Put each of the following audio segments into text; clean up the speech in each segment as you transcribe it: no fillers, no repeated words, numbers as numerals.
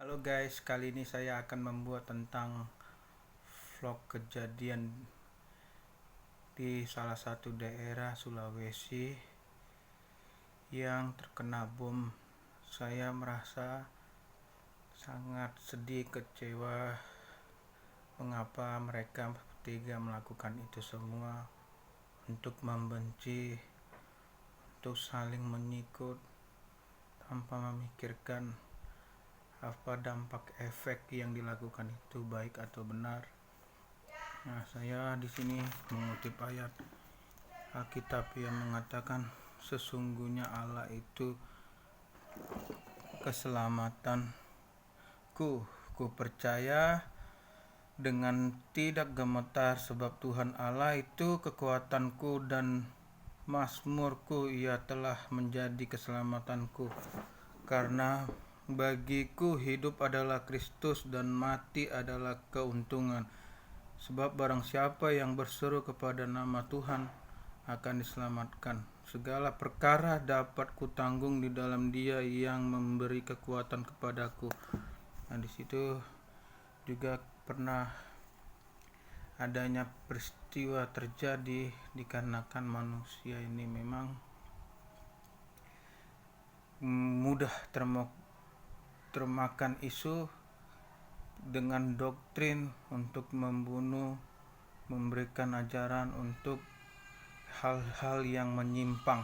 Halo guys, kali ini saya akan membuat tentang vlog kejadian di salah satu daerah Sulawesi yang terkena bom. Saya merasa sangat sedih, kecewa mengapa mereka tega melakukan itu semua, untuk membenci, untuk saling menyikut tanpa memikirkan apa dampak efek yang dilakukan itu baik atau benar. Nah, saya di sini mengutip ayat Alkitab yang mengatakan sesungguhnya Allah itu keselamatanku. Ku percaya dengan tidak gemetar, sebab Tuhan Allah itu kekuatanku dan Mazmurku. Ia telah menjadi keselamatanku. Karena bagiku hidup adalah Kristus dan mati adalah keuntungan. Sebab barang siapa yang berseru kepada nama Tuhan akan diselamatkan. Segala perkara dapat kutanggung di dalam Dia yang memberi kekuatan kepadaku. Nah, di situ juga pernah adanya peristiwa terjadi dikarenakan manusia ini memang mudah termakan isu dengan doktrin untuk membunuh, memberikan ajaran untuk hal-hal yang menyimpang.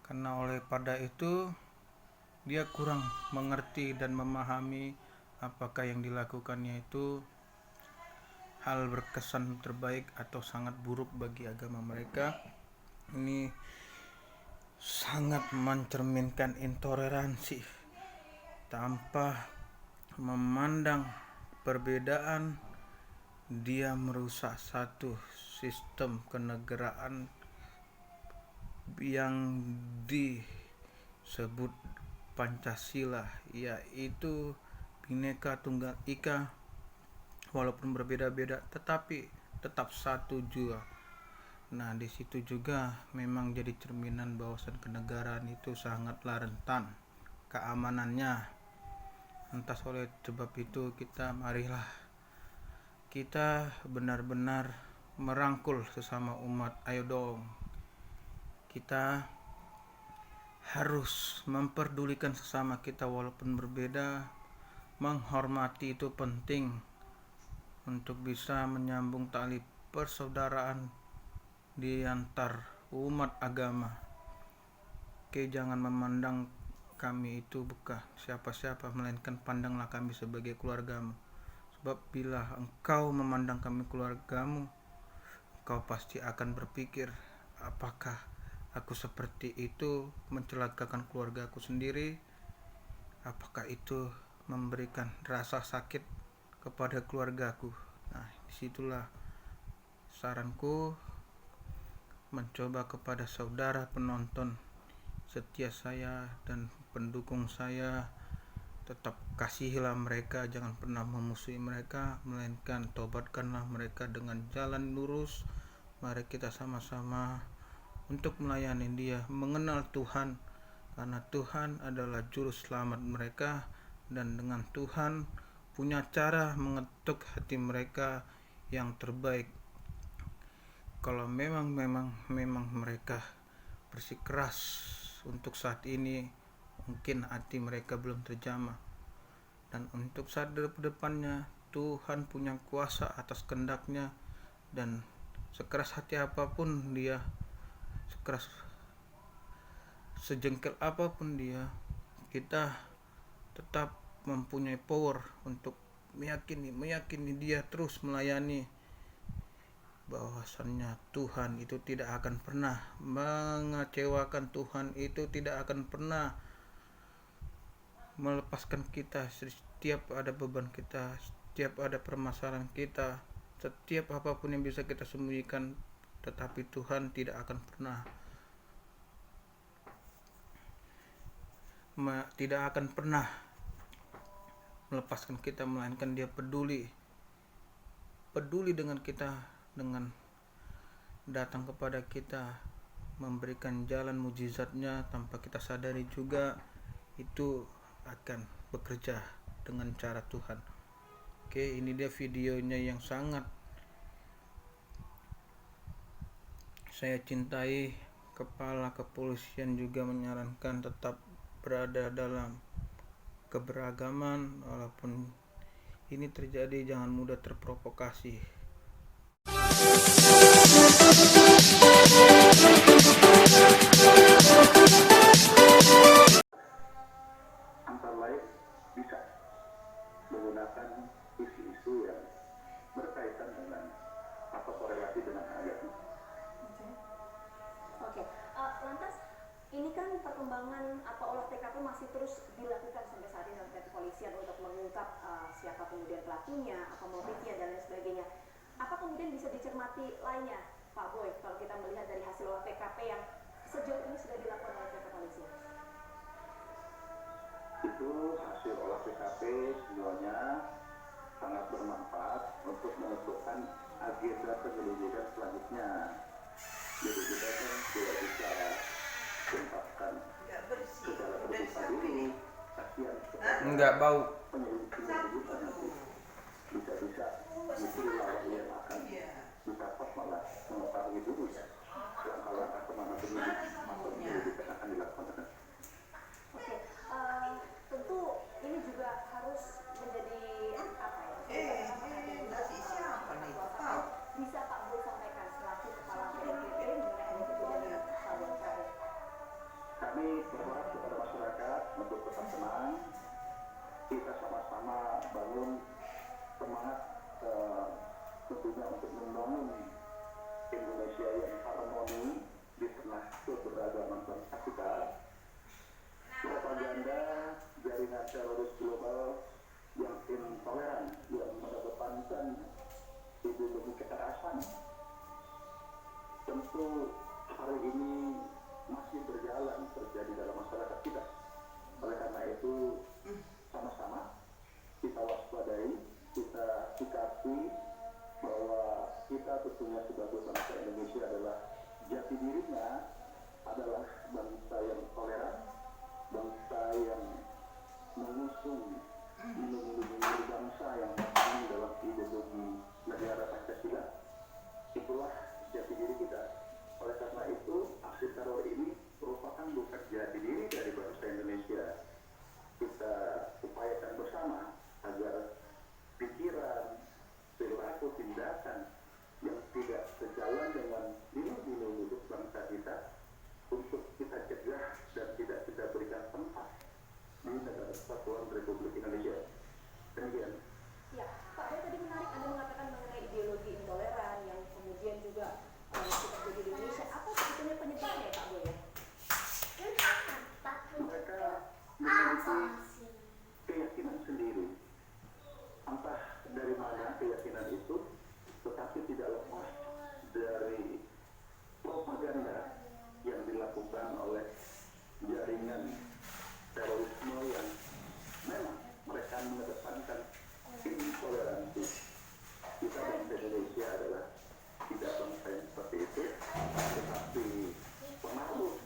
Karena oleh pada itu dia kurang mengerti dan memahami apakah yang dilakukannya itu hal berkesan terbaik atau sangat buruk bagi agama mereka. Ini sangat mencerminkan intoleransi tanpa memandang perbedaan. Dia merusak satu sistem kenegaraan yang disebut Pancasila, yaitu Bhinneka Tunggal Ika, walaupun berbeda-beda tetapi tetap satu jua. Nah, di situ juga memang jadi cerminan bahwasan kenegaraan itu sangatlah rentan keamanannya. Lantas oleh sebab itu marilah kita benar-benar merangkul sesama umat. Ayo dong, kita harus memperdulikan sesama kita walaupun berbeda. Menghormati itu penting untuk bisa menyambung tali persaudaraan di antar umat agama. Oke, jangan memandang kami itu bukan siapa-siapa, melainkan pandanglah kami sebagai keluargamu. Sebab bila engkau memandang kami keluargamu, engkau pasti akan berpikir, apakah aku seperti itu mencelakakan keluargaku sendiri? Apakah itu memberikan rasa sakit kepada keluargaku? Nah, disitulah saranku, mencoba kepada saudara penonton setia saya dan pendukung saya, tetap kasihilah mereka, jangan pernah memusuhi mereka, melainkan tobatkanlah mereka dengan jalan lurus. Mari kita sama-sama untuk melayani Dia, mengenal Tuhan, karena Tuhan adalah juru selamat mereka, dan dengan Tuhan punya cara mengetuk hati mereka yang terbaik. Kalau memang mereka bersikeras untuk saat ini, mungkin hati mereka belum terjamah, dan untuk saat depannya Tuhan punya kuasa atas kehendaknya. Dan sekeras hati apapun dia, sekeras sejengkel apapun dia, kita tetap mempunyai power untuk meyakini dia, terus melayani, bahwasannya Tuhan itu tidak akan pernah mengecewakan. Tuhan itu tidak akan pernah melepaskan kita setiap ada beban kita, setiap ada permasalahan kita, setiap apapun yang bisa kita sembunyikan, tetapi Tuhan tidak akan pernah melepaskan kita, melainkan Dia peduli dengan kita, dengan datang kepada kita, memberikan jalan mujizatnya tanpa kita sadari juga. Itu akan bekerja dengan cara Tuhan. Oke, ini dia videonya yang sangat saya cintai. Kepala kepolisian juga menyarankan tetap berada dalam keberagaman, walaupun ini terjadi jangan mudah terprovokasi. Antara lain bisa menggunakan isu-isu yang berkaitan dengan atau korelasi dengan agama. Oke. Lantas ini kan perkembangan atau olah TKP masih terus dilakukan sampai saat ini oleh kepolisian untuk mengungkap siapa kemudian pelakunya, apa motifnya dan lain sebagainya. Apa kemudian bisa dicermati lainnya, Pak Boy, kalau kita melihat dari hasil olah TKP yang sejauh ini sudah dilakukan oleh kepolisian? Itu hasil olah TKP semuanya sangat bermanfaat untuk menentukan agenda penyelidikan selanjutnya. Jadi kita kan tidak bisa tuntaskan secara terbuka dulu kasihan Enggak bau. penyelidikan nanti bisa-bisa justru lawan yang akan ditangkap malah mengetahui dulu langkah-langkah kemana penyelidikan akan dilakukan. Oke. Tentu ini juga harus menjadi apa ya? Bisa Pak Boy sampaikan selaku kepala BNPT mengenai ada kejadian hal yang terakhir. Kami berharap kepada masyarakat untuk tetap tenang. Kita sama-sama bangun semangat tentunya untuk membangun Indonesia yang harmoni di tengah keberagaman bangsa kita. Propaganda jaringan teroris global yang intoleran, yang mengedepankan ideologi kekerasan, tentu hari ini masih berjalan terjadi dalam masyarakat kita. Oleh karena itu sama-sama kita waspadai, kita sikapi bahwa kita tentunya sebagai bangsa Indonesia adalah jati dirinya adalah bangsa yang toleran, bangsa yang mengusung nilai-nilai bangsa yang terkandung dalam ideologi negara Pancasila. Itulah jati diri kita. Oleh karena itu, aksi teror ini merupakan bukan jati diri dari bangsa Indonesia. Kita upayakan bersama agar pikiran, perilaku, tindakan yang tidak sejalan dengan nilai-nilai hidup bangsa kita untuk kita cegah dan tidak kita berikan tempat di negara kesatuan Republik Indonesia. Demikian. Ya, Pak Boy tadi menarik Anda mengatakan mengenai ideologi intoleran yang kemudian juga kita terjadi di Indonesia. Apa sebetulnya penyebabnya, Pak Boy? Mereka memiliki keyakinan sendiri. Entah dari mana keyakinan itu, tetapi tidak lepas dari propaganda yang dilakukan oleh jaringan terorisme yang memang mereka mengedepankan intoleransi. Kita bangsa Indonesia adalah tidak bangsa yang seperti itu, tetapi pengaruh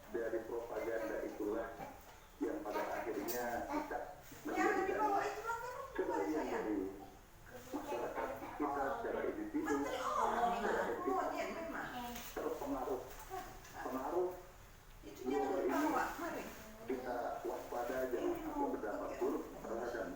dari propaganda itulah yang pada akhirnya bisa menjadikan sebagian dari masyarakat kita secara individu terpengaruh global ini. Kita waspada jangan sampai berdampak buruk terhadap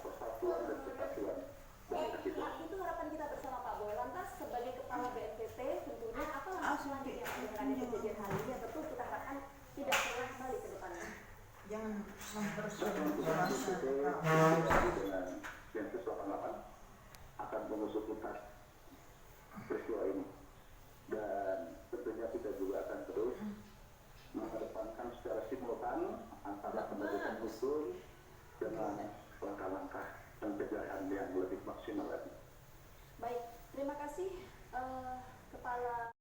persatuan dan kesatuan bangsa kita. Itu harapan kita bersama Pak Boy. Lantas sebagai kepala BNPT tentunya apa langkah selanjutnya dengan ada kejadian hari ini yang tentu kita harapkan tidak terulang kembali ke depannya. Jangan Dengan Densus 88 akan mengusut tuntas peristiwa ini, dan tentunya kita juga akan terus mengedepankan secara simultan antara penegakan hukum dengan langkah-langkah pencegahan yang lebih maksimal lagi. Baik, terima kasih Kepala